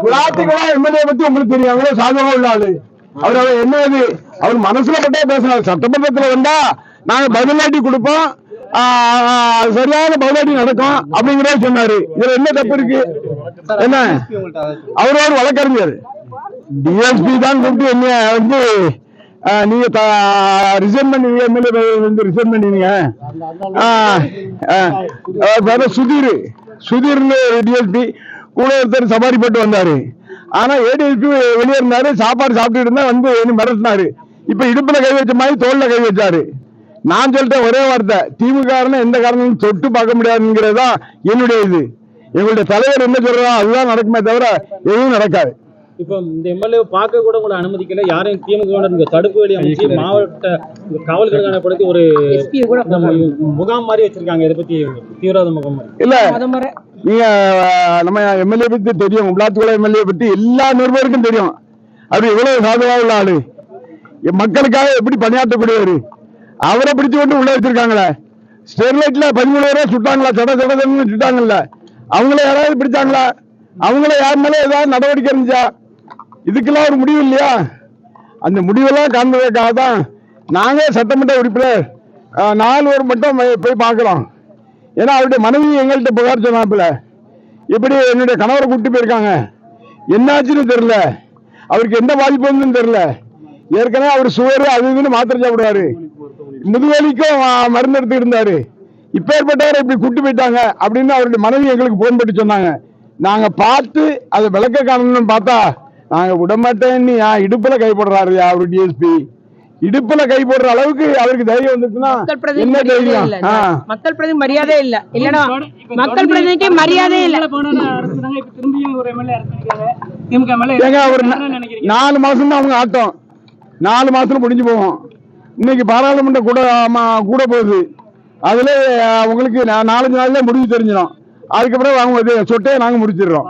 விளாட்டுகளா MLA பத்தி உங்களுக்கு தெரியும், அவ்வளவு சாதகமா உள்ள ஆளு. அவர் என்னது அவர் மனசுல பட்டே பேசினார். சட்டமன்றத்துல வந்தா நாங்க பதிலாட்டி கொடுப்போம், சரியான பதிலாட்டி நடக்கும் அப்படிங்கிறத சொன்னாரு. இதுல என்ன தப்பு இருக்கு? என்ன அவரோட வழக்கறிஞர் டிஎஸ்பி தான் கூப்பிட்டு என்ன வந்து நீங்க ரிசைன் பண்ணீங்க, எம்எல்ஏ வந்து ரிசைன் பண்ணீங்க. சுதீர்னு டிஎஸ்பி கூட ஒருத்தர் சவாரி போட்டு வந்தாரு. ஆனா ஏடிஎஸ்பி வெளியே இருந்தாரு, சாப்பாடு சாப்பிட்டு இருந்தா வந்து மிரட்டினாரு. இப்ப இடுப்புல கை வச்ச மாதிரி தோல்ல கை வச்சாரு. நான் சொல்லிட்டேன் ஒரே வார்த்தை, திமுக எந்த காரணமும் தொட்டு பார்க்க முடியாதுங்கிறதா என்னுடைய இது. எங்களுடைய தலைவர் என்ன சொல்றா அதுதான் நடக்குமே தவிர எதுவும் நடக்காது. இப்ப இந்த எம்எல்ஏ பார்க்க கூட உங்களை அனுமதிக்கல, யாரையும் திமுக தடுப்பு வேலி அமைச்சு மாவட்ட காவல் கண்காணிப்படுத்தி ஒரு முகாம் மாதிரி வச்சிருக்காங்க. இதை பத்தி தீவிரவாத முகாம் இல்ல, நீங்க நம்ம எம்எல்ஏ பத்தி தெரியும், விளாத்துக்குள எம்எல்ஏ பத்தி எல்லா நிருபருக்கும் தெரியும். அவர் எவ்வளவு சாதகமா உள்ள ஆளு, மக்களுக்காக எப்படி பணியாற்றக்கூடியவர். அவரை பிடிச்சு கொண்டு உள்ள வச்சிருக்காங்களே. ஸ்டெர்லைட்ல 13 பேரை சுட்டாங்களா, சடன்னு சுட்டாங்கல்ல, அவங்கள யாராவது பிடிச்சாங்களா? அவங்கள யார் மேல ஏதாவது நடவடிக்கை இருந்துச்சா? இதுக்கெல்லாம் ஒரு முடிவு இல்லையா? அந்த முடிவெல்லாம் காண்பதற்காக தான் நாங்க சட்டமன்ற உறுப்பினர் 4 பேர் மட்டும் போய் பார்க்கலாம். ஏன்னா அவருடைய மனைவி எங்கள்கிட்ட புகார் சொன்னாப்புல, இப்படி என்னுடைய கணவரை கூப்பிட்டு போயிருக்காங்க, என்னாச்சுன்னு தெரியல, அவருக்கு எந்த பாதிப்பு வந்து தெரியல. ஏற்கனவே அவர் சுவர் அது இதுன்னு மாத்திரை சாப்பிடுவாரு, முதுவலிக்கும் மருந்து எடுத்துட்டு இருந்தாரு. இப்ப ஏற்பட்டவரை இப்படி கூட்டு போயிட்டாங்க அப்படின்னு அவருடைய மனைவி எங்களுக்கு போன் பண்ணி சொன்னாங்க. நாங்க பார்த்து அதை விளக்க காணணும்னு பார்த்தா நாங்க விடமாட்டேன்னு இடுப்புல கை போடுறாரு அவரு டிஎஸ்பி. இடுப்புல கை போடுற அளவுக்கு அவருக்கு தைரியம் வந்துச்சுன்னா என்ன தைரியம்? மக்கள் பிரதி மரியாதை இல்ல, இல்லனா மக்கள் பிரதிக்கு மரியாதை இல்ல. ஒரு 4 மாசம் தான் அவங்க ஆட்டம், 4 மாசத்துல முடிஞ்சு போகும். இன்னைக்கு பாராளுமன்ற கூட போகுது, அதுல உங்களுக்கு 4-5 நாள்ல முடிவு தெரிஞ்சிடும். அதுக்கப்புறம் அவங்க சொட்டையை நாங்க முடிச்சிடுறோம்.